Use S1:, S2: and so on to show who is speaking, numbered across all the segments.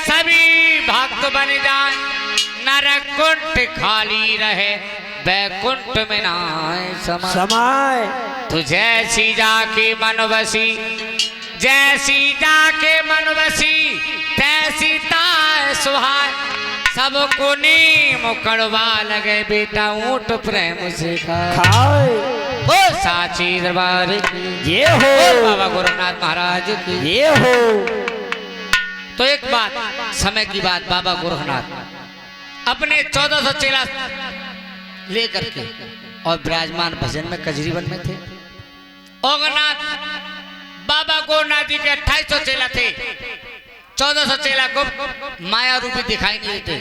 S1: सभी भक्त बन जाए, नरकुंठ खाली रहे, बैकुंठ में नाय समाय। तू जैसी जाके मन बसी, जैसी जाके मन बसी, तैसी ताय सुहाय। सबको नीम कड़वा लगे, बेटा ऊंट प्रेम से खाए। ओ साची दरबार ये हो, बाबा गोरखनाथ महाराज की ये हो। तो एक बात, समय की बात, बाबा गोरखनाथ अपने 1400 चेला लेकर के और विराजमान भजन में कजरीवन में थे। ओगनाथ बाबा गोरखनाथ जी के 2800 चेला थे। 1400 चेला को माया रूपी दिखाई नहीं देते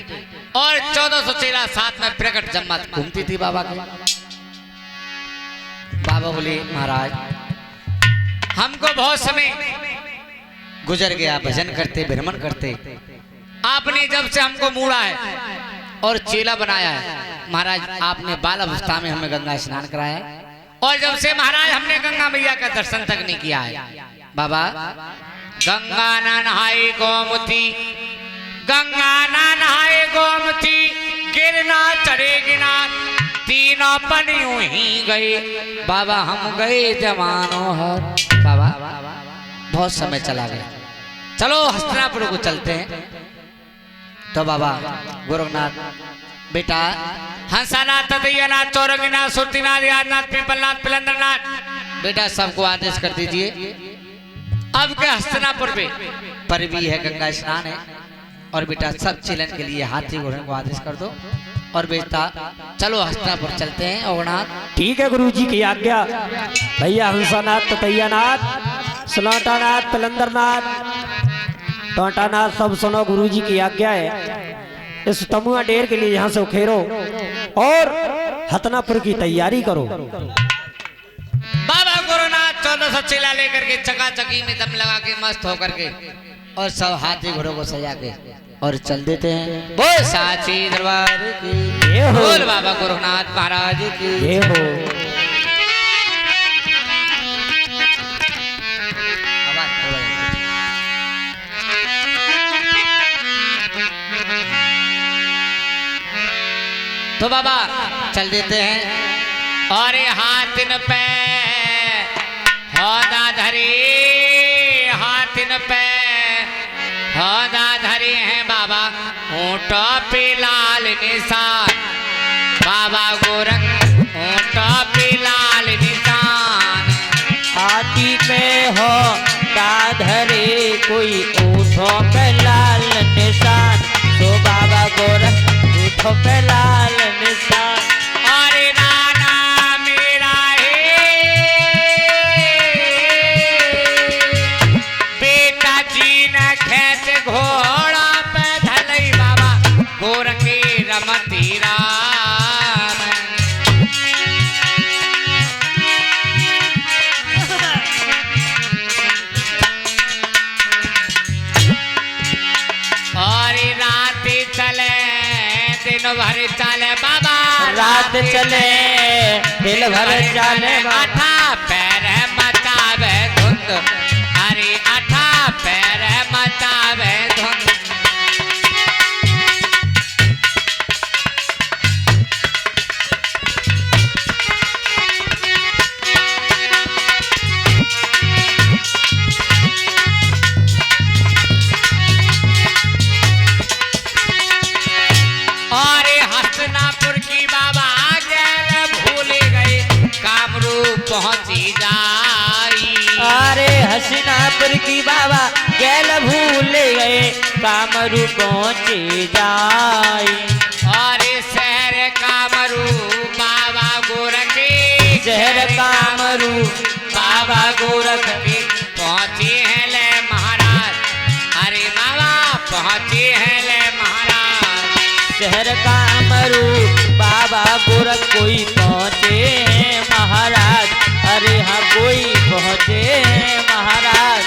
S1: और 1400 चेला साथ में प्रकट जमात घूमती थी बाबा के। बाबा बोले महाराज हमको बहुत समय गुजर गया भजन करते भ्रमण करते, आपने जब से हमको मूड़ा है और चेला बनाया है महाराज, आपने बाल अवस्था में हमें गंगा स्नान कराया है और जब से महाराज हमने गंगा मैया का दर्शन तक नहीं किया है। बाबा गंगा ना नहाए गोमती, गंगा ना नहाए गोमती, गिरना चढ़े गिना, तीनों पन यूं ही गए। बाबा हम गए जवानों हर। बाबा बहुत समय चला गया, चलो हस्तिनापुर को चलते हैं। तो बाबा गोरखनाथ बेटा हंसानाथ, तदैयानाथ, चौरंगीनाथ, सुरतीनाथ, यादनाथ, पिपलनाथ, पिलंदरनाथ, बेटा सबको आदेश कर दीजिए अब के हस्तिनापुर पर भी है गंगा स्नान है। और बेटा सब चेलन के लिए हाथी घोड़े को आदेश कर दो और बेटा चलो हस्तिनापुर चलते हैं। ओगनाथ
S2: ठीक है गुरु जी की आज्ञा। भैया हंसानाथ, ततैयानाथ, सलाटानाथ, पिलंदरनाथ, टोटानाथ सब सुनो, गुरु जी की आज्ञा है। इस तमुआ डेर के लिए यहाँ से उखेरो और हस्तिनापुर की तैयारी करो।
S1: बाबा गोरखनाथ 1400 चेला लेकर के चकाचकी में दम लगा के मस्त होकर के और सब हाथी घोड़ों को सजा के और चल देते हैं। बोल साची दरबार की बोल बाबा गोरखनाथ महाराज की
S2: ये हो।
S1: तो बाबा चल देते हैं और हाथिन पे हौदा धरे, हाथिन पे हौदा धरे हैं बाबा, ऊंटों पे लाल निशान। बाबा गोरख ऊंटों पे लाल निशान,
S3: हाथी पे हो धरे कोई ऊँटों पे लाल निशान। तो बाबा गोरख ऊँटों पे लाल निशान।
S1: अरे नाना मेरा बेटा जी न खेत घोड़ा पे धलई बाबा गोरख रमती राम। और रात चले दिन भर चले बाबा,
S3: रात चले दिल भर चले
S1: आठा पैर मचावे धुंध, अरे आठा पैर मचावे धुंध। और हस्तिनापुर की बाबा गैल भूल गए, कामरूप पहुंची जाई।
S3: अरे हस्तिनापुर की बाबा गैल भूल गए, कामरू पहुँचे जाई।
S1: और शहर कामरू बाबा गोरख,
S3: शहर कामरू
S1: बाबा गोरख पहुंचे हैं ले महाराज। अरे बाबा पहुंचे हैं ले महाराज।
S3: शहर कामरू बाबा गोरख कोई पहुँचे हैं महाराज। अरे हाँ कोई पहुँचे हैं महाराज।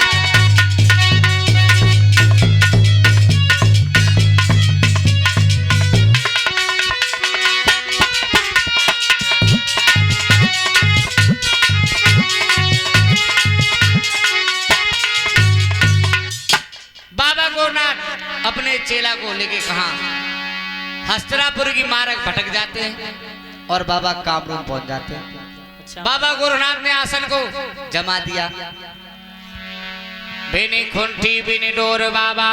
S1: बाबा गोरखनाथ अपने चेला को लेके कहा हस्तिनापुर की मार्ग भटक जाते हैं और बाबा कामरूप पहुंच जाते हैं।
S3: अच्छा
S1: बाबा गुरुनाथ ने आसन को जमा दिया। बिनी खुंटी बिनी डोर बाबा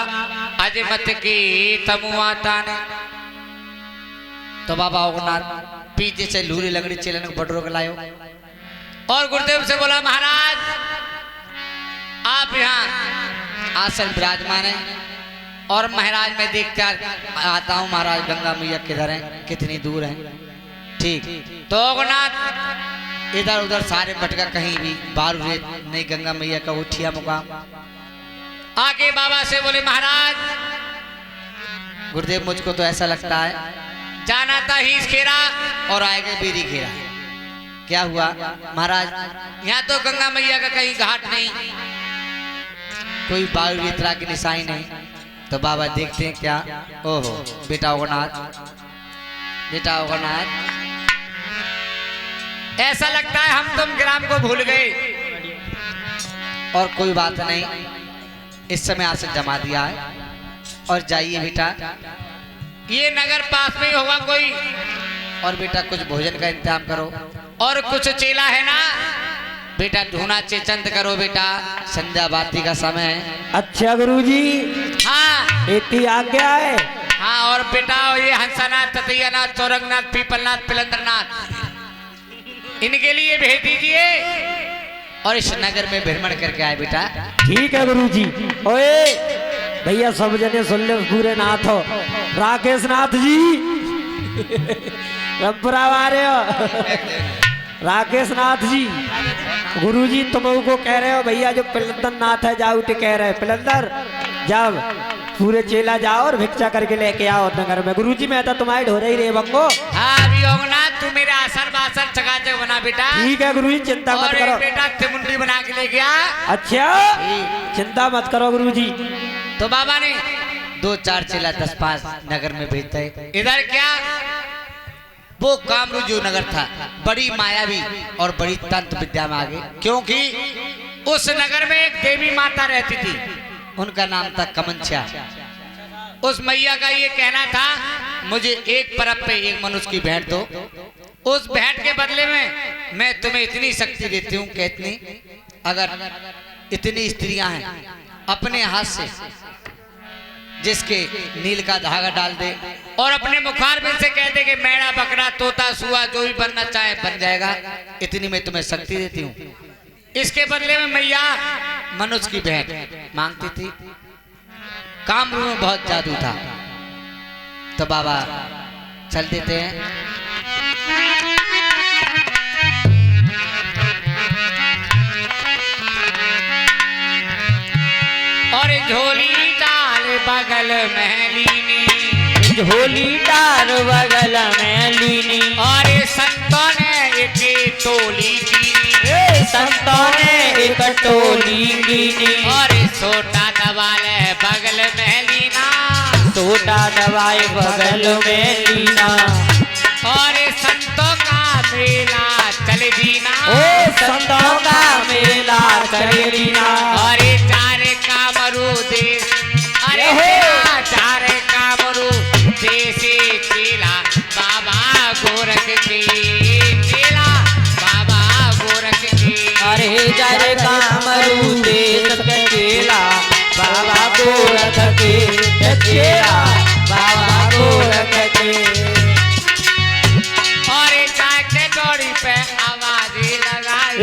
S1: अजमत की तमुआ ताने। तो बाबा गुरुनाथ पीछे से लूरी लगड़ी चेलन को बटोर के लायो और गुरुदेव से बोला महाराज आप यहाँ आसन विराजमान है और महाराज मैं देखता आता हूँ महाराज गंगा मैया किधर है कितनी दूर है। ठीक तो गुरुनाथ इधर उधर सारे भटका कहीं भी बाहर नहीं गंगा मैया का उठिया मुकाम आके बाबा से बोले महाराज गुरुदेव मुझको तो ऐसा लगता है जाना था हीस खेरा और आएगा बीरी खेरा। क्या हुआ महाराज यहाँ तो गंगा मैया का कहीं घाट नहीं कोई बालू यात्रा की निशानी नहीं। तो बाबा देखते हैं क्या ओहो बेटा होगनाथ ऐसा लगता है हम तुम ग्राम को भूल गए और कोई बात नहीं इस समय आसन जमा दिया है और जाइए बेटा ये नगर पास में होगा कोई और बेटा कुछ भोजन का इंतजाम करो और कुछ चेला है ना बेटा ढूंढा चेचंत करो बेटा संध्या बाती का समय है।
S2: अच्छा गुरुजी
S1: हाँ
S2: इतनी आज्ञा है।
S1: हाँ और बेटा ये हंसानाथ ततैयानाथ चौरंगनाथ पीपलनाथ पिलंदरनाथ इनके लिए भेज दीजिए और इस नगर में भ्रमण करके आए बेटा।
S2: ठीक है गुरुजी। ओए भैया सब जने सुन ले पूरे नाथ हो राकेश नाथ जी रंपुरा वारे हो राकेश नाथ जी गुरुजी तुम को कह रहे हो भैया जो पिलंदर नाथ है जाओ उठे कह रहे पिलंदर जाओ पूरे चेला जाओ और भिक्षा करके लेके आओ नगर में। गुरुजी मैं तो तुम्हारी ढो रही रे बंगो।
S1: हाँ अभी होगा तू मेरे आसन बासन चकाचक बना बेटा।
S2: ठीक है गुरुजी चिंता मत करो
S1: बेटा तिमुंडी बना के लेके आ।
S2: अच्छा चिंता मत करो गुरुजी।
S1: तो बाबा ने 2-4 चेला 10-5 नगर में भेजता है। इधर क्या वो कामरू जो नगर था बड़ी मायावी और बड़ी तंत्र विद्या में आगे क्योंकि उस नगर में एक देवी माता रहती थी उनका नाम था कमंछा। उस मैया का ये कहना था मुझे एक परब पे एक मनुष्य की भेंट दो उस भेंट के बदले में मैं तुम्हें इतनी शक्ति देती हूँ कि इतनी अगर इतनी स्त्रियां हैं अपने हाथ से जिसके नील का धागा डाल दे और अपने मुखार में से कह दे कि मेरा बकरा तोता सुआ जो भी बनना चाहे बन जाएगा इतनी मैं तुम्हें शक्ति देती हूँ। इसके बदले में मैया मनुष्य की भेंट मांगती थी। कामरूप में बहुत जादू था। तो बाबा चल देते हैं। और झोली डाल बगल में लीनी
S3: झोली डार बगल में लीनी
S1: और संतों ने एक टोली कीनी
S3: संतों ने एक टोली कीनी
S1: और सोटा दबाल बगल में लीना
S3: सोटा दवाए बगल में लीना
S1: और संतों का मेला चल दीना
S3: ओ संतों का मेला चल दीना
S1: और चार कामरू देश अरे चार कामरू देसी चेला बाबा गोरख के चेला बाबा गोरख के
S3: अरे जरे कामरू देश के चेला बाबा गोरख के चेला बाबा गोरख के
S1: और जाके दौड़ी पे आवाज लगाई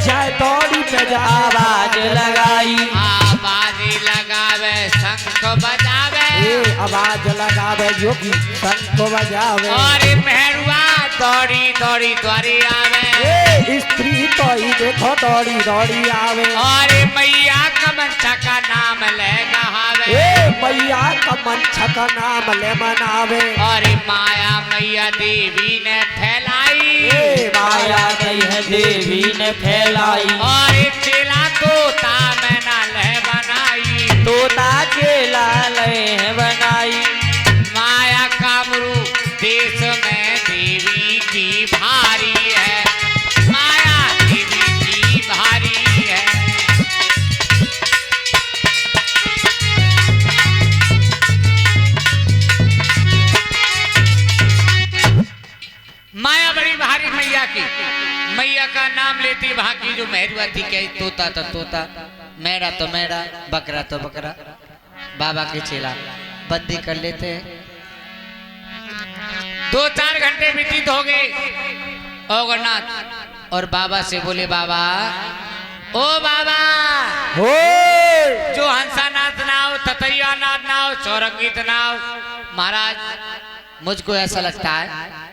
S2: चाहे दौड़ी पे
S3: आवाज लगाई
S1: आवाज लगावे शंख बजावे
S2: आवाज लगावे योगी शंख बजावे
S1: और मेहरुआ दौड़ी दौड़ी द्वारी आवे
S2: स्त्री तो ही देखो दौड़ी दौड़ी आवे
S1: और मैया कमंचा का नाम ले गहावे
S2: मैया कमंचा का नाम ले मनावे
S1: और माया मैया देवी ने फैलाई
S3: माया है देवी ने फैलाई
S1: और चेला तोता में ना ले बनाई
S3: तोता चेला ले बनाई
S1: माया कामरू देश में देवी की भारी है माया देवी की भारी है। का नाम लेती, वहां की जो मेहरुआ थी क्या, तोता तो तोता, मेढ़ा तो मेढ़ा, बकरा तो बकरा। बाबा के चेला बंदी कर लेते हैं। 2-4 घंटे व्यतीत हो गए औगरनाथ और बाबा से बोले, बाबा ओ बाबा,
S2: हो
S1: जो हंसानाथ नाव, ततैयानाथ नाव, चौरंगीत नाव, महाराज मुझको ऐसा लगता है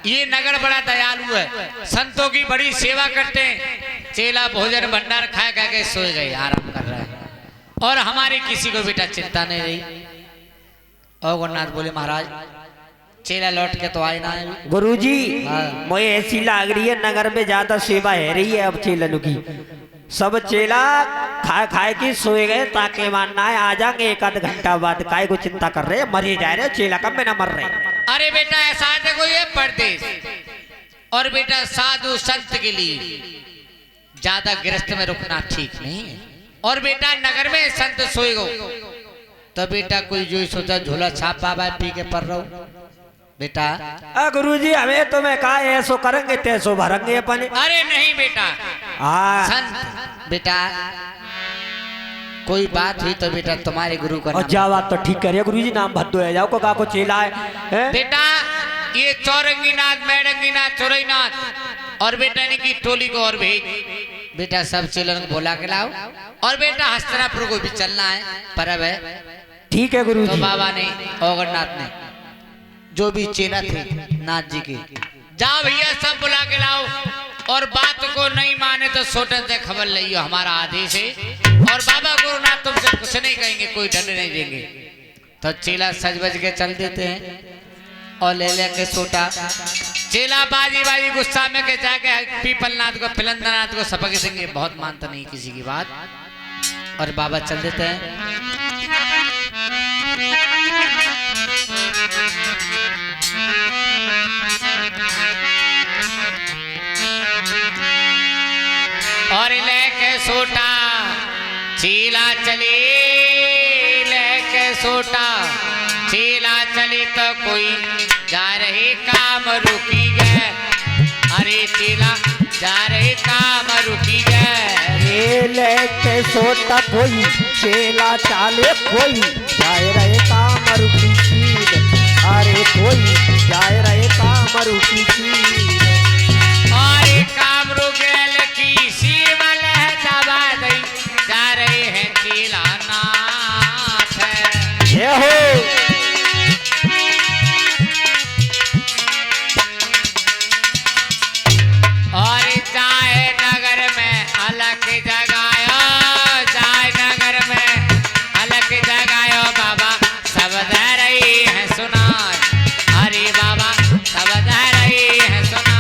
S1: ये नगर बड़ा दयालु है, संतों की बड़ी सेवा करते हैं। चेला भोजन भंडार खा खा के सोए गए, आराम कर रहे हैं, और हमारी किसी को बेटा चिंता नहीं रही। औगरनाथ बोले, महाराज चेला लौट के तो आए ना है।
S2: गुरुजी
S1: हाँ।
S2: मुझे ऐसी लग रही है नगर में ज्यादा सेवा है रही है अब चेलन की। सब चेला खाए खाए की सोए गए, ताकि मानना है आ जाएंगे 1 आध घंटा बाद। काय को चिंता कर रहे, मरे जा रहे, चेला कब में ना मर रहे।
S1: अरे बेटा ऐसा है, देखो ये परदेश और बेटा साधु संत के लिए ज्यादा गृहस्थ में रुकना ठीक नहीं है। और बेटा नगर में संत सोए गो तो बेटा कोई जो सोचा झोला छाप पावा पी के पड़ रहो बेटा।
S2: गुरुजी हमें तुम्हें कहा ऐसो करेंगे तैसो भरेंगे अपने।
S1: अरे नहीं बेटा,
S2: हाँ
S1: संत बेटा कोई बात हुई तो बेटा तुम्हारे गुरु का
S2: और
S1: नाम।
S2: जा बात तो ठीक करिए गुरुजी, नाम भद्दो है जाओ को चेला है।
S1: बेटा ये चौरंगीनाथ, मेढंगीनाथ, चोरईनाथ और बेटा इनकी टोली को और भेज। बेटा सब चेलन को बोला के लाओ, और बेटा हस्तिनापुर को भी चलना है, परब है।
S2: ठीक है गुरुजी।
S1: तो बाबा ने, औगरनाथ ने, जो भी चेला थे नाथ जी के, जाओ भैया सब बुला के लाओ, और बात को नहीं माने तो सोटन से खबर लियो, हमारा आदेश है। और बाबा गुरुनाथ तुमसे कुछ नहीं कहेंगे, कोई दंड नहीं देंगे। तो चेला सज बज के चल देते हैं और ले लेके सोटा। चेला बाजी बाजी गुस्सा में के जाके पीपलनाथ को, पिलंदरनाथ को सबक देंगे, बहुत मानता नहीं किसी की बात। और बाबा चल देते हैं। और लेके सोटा चीला चली, लेके सोटा चीला चली तो कोई जा रही काम रुकी गए। अरे चीला जा रही काम रुकी गए।
S2: लेके सोटा कोई चेला चाले, कोई जाए रहे काम रुकी चीज। अरे कोई जाए रहे काम रुकी चीज।
S1: और काम रुकेल की सीमल है दबा दई, जा रहे हैं चीला नाथ है।
S2: ये हो
S1: और जाए नगर में अलग जगायो, जाए नगर में अलग जगायो, बाबा सब दे रही है सुना। अरे बाबा सब दे रही है सुना।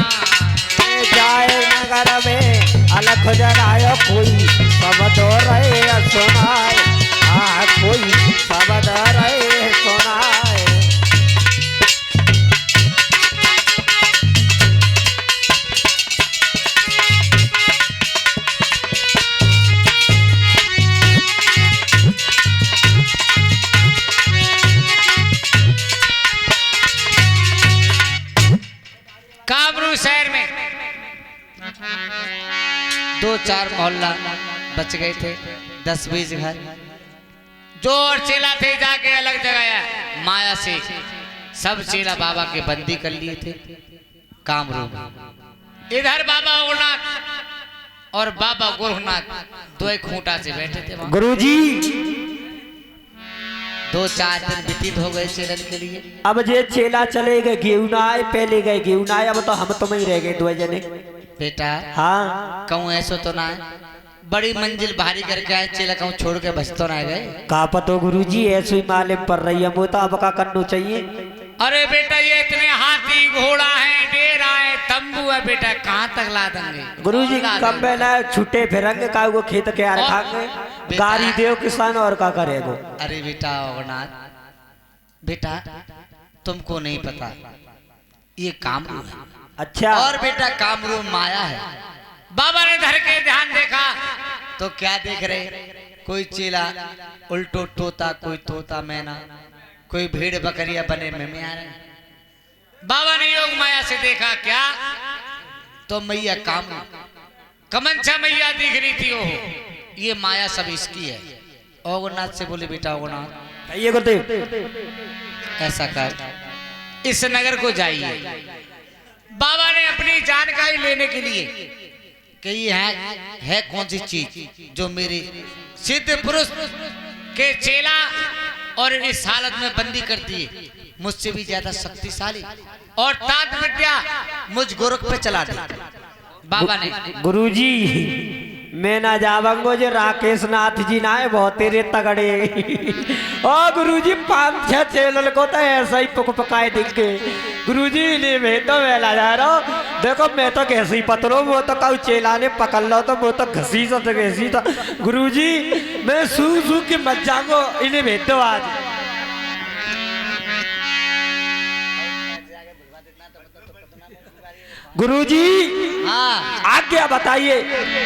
S2: जाए नगर में अलग जगायो, कोई सब दो रहे सुनाए। हाँ कोई सब दो रहे सुनाए।
S1: कामरू शहर में 2-4 मोहल्ला बच गए थे, 10-20 घर। जो और चेला थे जाके अलग जगाया, माया से सब चेला बाबा के बंदी कर लिए थे कामरू में। इधर बाबा औगरनाथ और बाबा गोरखनाथ दो एक खूंटा से बैठे थे वहां।
S2: गुरुजी
S1: 2-4 दिन व्यतीत हो गए चेलन के लिए।
S2: अब जे चेला चले गए गेहूं ना आए, पहले गए गेहूं ना आए, अब तो हम तुम ही रह गए 2 जने।
S1: बेटा
S2: हाँ
S1: कहूँ ऐसा तो ना है, बड़ी मंजिल भारी करके आए चेला, कहूँ छोड़ के बच तो ना गए।
S2: का पतो गुरुजी ऐसे ही मालूम पर रही है, वो तो अब का करना चाहिए।
S1: अरे बेटा ये इतने हाथी घोड़ा है, डेरा है, तंबू है, बेटा कहाँ तक ला देंगे
S2: गुरुजी
S1: ला
S2: कम
S1: देंगे।
S2: में ना छुट्टे फिरेंगे, का वो खेत के आ रखांगे,
S1: बेटा-
S2: गाड़ी देव किसान और का करेगो।
S1: अरे बेटा औगरनाथ, बेटा तुमको नहीं पता ये कामरू है।
S2: अच्छा
S1: और बेटा कामरू माया है। बाबा ने धर के ध्यान देखा तो क्या देख रहे, कोई चेला उल्टो तोता, कोई तोता मैना, कोई भेड़ बकरिया बने में आ रहे। बाबा ने योग माया से देखा क्या, तो मैया कामरू कमंचा मैया दिख रही थी, ओहो ये माया सब इसकी है। ओगनाथ से बोले बेटा ओगनाथ
S2: ये गुरुदेव
S1: ऐसा कर, इस नगर को जाइए। बाबा ने अपनी जानकारी लेने के लिए कि ये है कौन सी चीज जो मेरे सिद्ध पुरुष के चेला और इस हालत में बंदी करती है, मुझसे भी ज्यादा शक्तिशाली और तात विद्या मुझ गोरख पे चला दी। बाबा ने
S2: गुरुजी मैं ना जावंगो जो राकेश नाथ जी ना है बहुत तेरे तगड़े। ओ गुरुजी 5-6 चैनल को तो ऐसा ही पुक पकाए दिख गए। गुरुजी ने मैं तो वेला जा रहा हूँ, देखो मैं तो कैसे ही पतलो, वो तो कल चेला ने पकड़ लो तो वो तो घसी सा घसी था। गुरुजी मैं सू के मत जाऊंगो, इन्हें भेज दो आज। गुरुजी
S1: हाँ
S2: आज्ञा बताइए।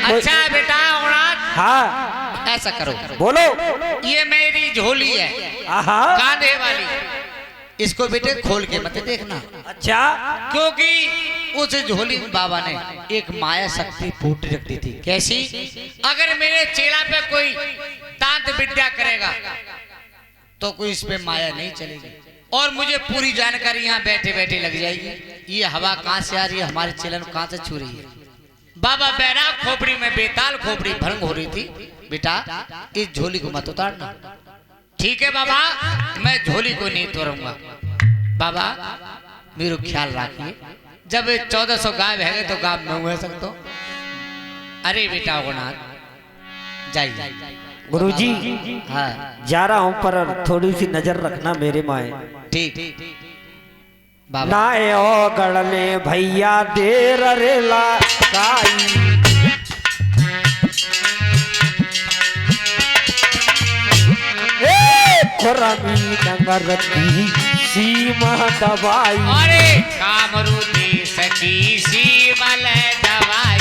S1: अच्छा बेटा ओगनाथ
S2: हाँ
S1: ऐसा करो,
S2: बोलो।
S1: ये मेरी झोली है
S2: आहा
S1: कांधे वाली, इसको बेटे खोल के मत देखना।
S2: अच्छा
S1: क्योंकि उस झोली में बाबा ने एक माया शक्ति फूट रखी थी। कैसी? अगर मेरे चेला पे कोई तांत विद्या करेगा तो कोई इस पे माया नहीं चलेगी और मुझे पूरी जानकारी यहाँ बैठे बैठे लग जाएगी। ये हवा कहाँ से आ रही है, हमारे चेलन कहाँ से छू रही है। बाबा बैराग खोपड़ी में बेताल खोपड़ी भंग हो रही थी। बेटा इस झोली को मत उतारना। ठीक है बाबा, मैं झोली को नहीं तोड़ूंगा। बाबा मेरा ख्याल रखिए, जब 1400 गाय है तो गाय में हुए सकता हूँ। अरे बेटा ओगनाथ जाइए।
S2: गुरुजी
S1: हाँ
S2: जा रहा हूँ पर थोड़ी सी नजर रखना मेरे माए।
S1: ठीक बाबा।
S2: नाए ओ गड़ने भैया देर रेला काई, खुरमी डंगर की सीमा दबाई।
S1: अरे कामरू देश की सीमल दवाई,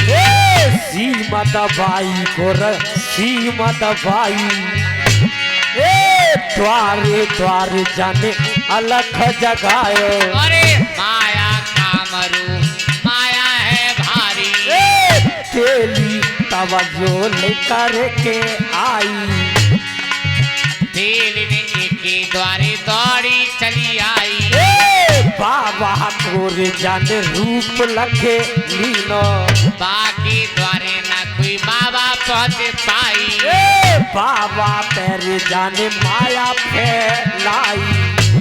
S2: सीमा दबाई गोर सीमा दबाई। द्वारे द्वारे जाने अलख जगायो।
S1: अरे माया कामरू माया है भारी,
S2: तेली तवज्जो लेकर के आई।
S1: दिल ने एक द्वारे दौड़ी चली आई।
S2: बाबा तोरे जाने रूप लखे लीनो,
S1: बाकी द्वारे ना कोई बाबा पहुंच पाई।
S2: बाबा तेरे जाने माया फैलाई।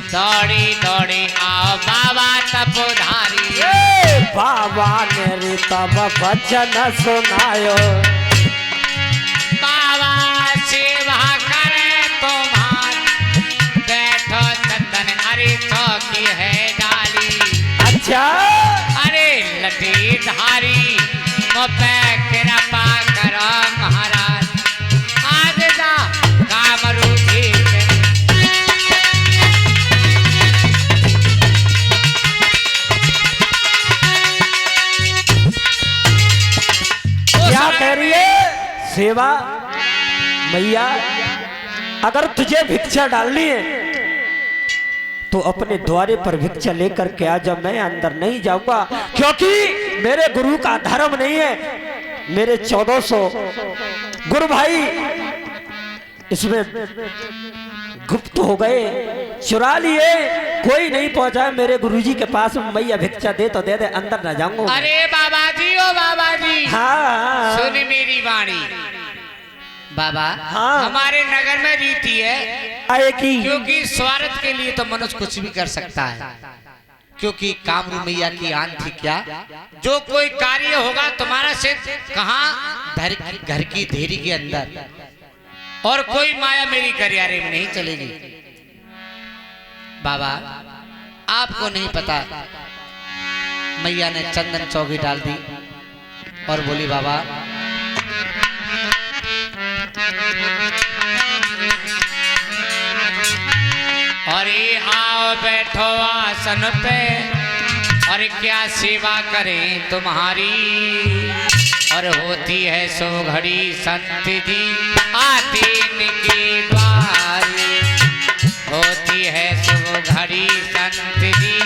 S1: दौड़ी दौड़ी आओ बाबा तपोधारी,
S2: बाबा ने रे तब वचन सुनायो।
S1: बाबा सेवा करे तुम्हार, बैठो चंदन अरे चौकी है डाली।
S2: अच्छा
S1: अरे लटी धारी मोपे कृपा करो महाराज, आज जा कामरू जी
S2: क्या कह रही है सेवा मैया? अगर तुझे भिक्षा डालनी है तो अपने द्वारे पर भिक्षा लेकर के आ जा। मैं अंदर नहीं जाऊंगा क्योंकि मेरे गुरु का धर्म नहीं है। मेरे 1400 गुरु भाई इसमें गुप्त हो गए, चुरा लिए, कोई नहीं पहुंचा मेरे गुरुजी के पास। मैया भिक्षा दे तो दे दे, अंदर ना जाऊंगा।
S1: अरे बाबा जी ओ बाबा जी,
S2: हाँ
S1: सुन मेरी वाणी। बाबा
S2: हाँ।
S1: हमारे नगर में रीति है
S2: आए की
S1: क्योंकि स्वार्थ के लिए तो मनुष्य कुछ भी कर सकता है। क्योंकि कामरू मैया की आन थी क्या, जो कोई कार्य होगा तुम्हारा सिद्ध कहाँ घर की देरी के अंदर, और कोई माया मेरी करियारे में नहीं चलेगी। बाबा आपको नहीं पता, मैया ने चंदन चौकी डाल दी और बोली बाबा अरे आओ बैठो आसन पे, और क्या सेवा करें तुम्हारी। और होती है सो घड़ी संत जी आते इनके द्वार, होती है सो घड़ी संत जी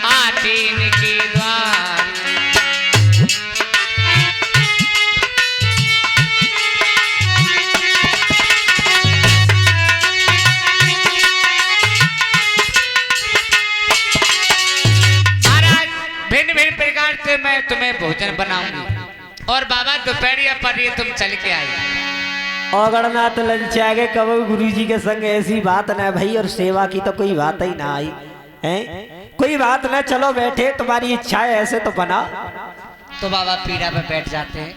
S1: आते इनके द्वार। प्रकार से मैं तुम्हें भोजन बनाऊंगी। और बाबा दोपहरिया पर ये तुम चल के आई।
S2: औगड़नाथ लंचा के कबो गुरुजी के संग ऐसी बात ना भाई, और सेवा की तो कोई बात ही ना आई है। कोई बात ना, चलो बैठे, तुम्हारी इच्छा है ऐसे तो बना।
S1: तो बाबा पीढ़ा पे बैठ जाते हैं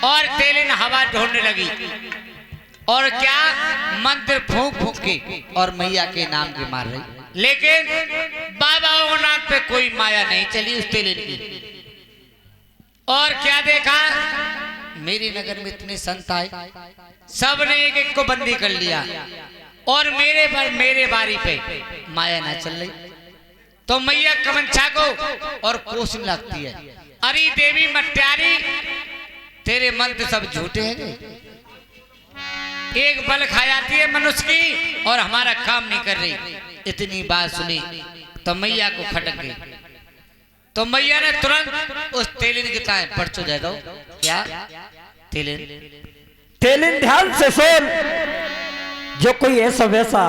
S1: और तेलिन हवा ढूंढने लगी और क्या मंत्र फूंक फूंक के और मैया के नाम के मार रही, लेकिन बाबा औगनाथ पे कोई माया नहीं चली उस तेलिन की। और क्या देखा, मेरे नगर में इतने संत आए, सब ने एक एक को बंदी कर लिया और मेरे बारी पे माया ना चल रही। तो मैया कमंछा को और कोसने लगती है, अरे देवी मट्यारी, तेरे मंत्र सब झूठे हैं। एक बल खा जाती है मनुष्य की और हमारा काम नहीं कर रही। इतनी बात सुनी तो मैया को खटक गई। तो मैया ने तुरंत उस तेलिन के ताए पर्चो दे दो। क्या
S2: तेलिन ध्यान से सुन, जो कोई ऐसा वैसा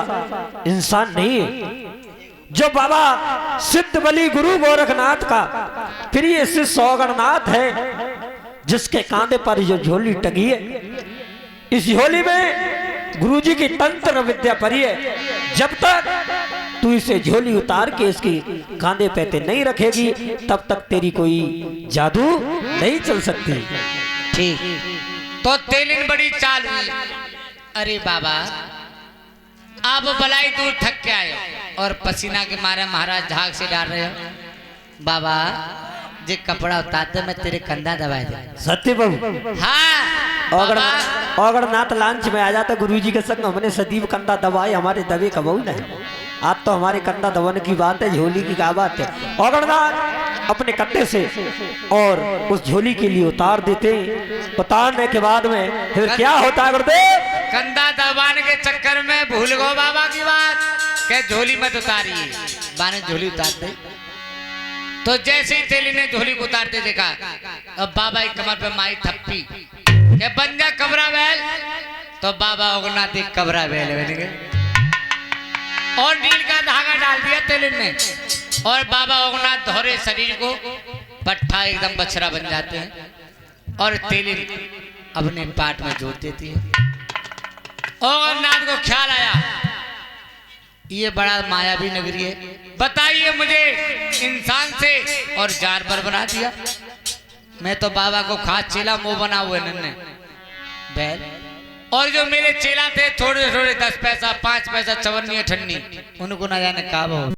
S2: इंसान नहीं है, जो बाबा सिद्ध बलि गुरु गोरखनाथ का प्रिय शिष्य औगड़नाथ है, जिसके कांधे पर जो झोली टंगी है, इस झोली में गुरुजी की तंत्र विद्या पड़ी है। जब तक तू इसे झोली उतार के इसकी कांधे पे ते नहीं रखेगी, तब तक तेरी कोई जादू नहीं चल सकती।
S1: ठीक। तो तेलिन बड़ी चाल हुई, अरे बाबा आप बलाई दूर थक के आए और पसीना के मारे महाराज झाग से डाल रहे हो। बाबा जे कपड़ा उतारते मैं तेरे कंधा दबाए दे।
S2: सत्य बाबू,
S1: हाँ
S2: औगड़नाथ लांच में आ जाता गुरुजी के संग, हमने सदीव कंधा दबाए, हमारे दबे कबू नहीं। आज तो हमारे कंधा दबाने की बात है, झोली की क्या बात है। औगड़नाथ अपने कंधे से और उस झोली के लिए उतार देते। उतारने के बाद में फिर क्या होता है गुरुदेव?
S1: कंधा दबाने के चक्कर में भूल गो बाबा की बात, के झोली मत उतारिए। बाने झोली उतार दे। तो जैसे ही तेलिन ने झोली को उतारते देखा, अब बाबा की कमर पे माई थप्पी के बन जा कबरा बैल। तो बाबा औगनाथ एक कबरा बैल बन गए और नील का धागा डाल दिया तेलिन ने, और बाबा औगनाथ धोरे शरीर को पट्ठा एकदम बछड़ा बन जाते हैं और तेलिन अपने पाट में जोड़ देती है। औगनाथ को ख्याल आया, ये बड़ा मायावी नगरी है, बताइए मुझे इंसान से और जानवर बना दिया। मैं तो बाबा को खास चेला मुंह बना हुए नन्हे बैल, और जो मेरे चेला थे थोड़े थोड़े 10 पैसा 5 पैसा चवन्नी ठन्नी, उनको ना जाने कहा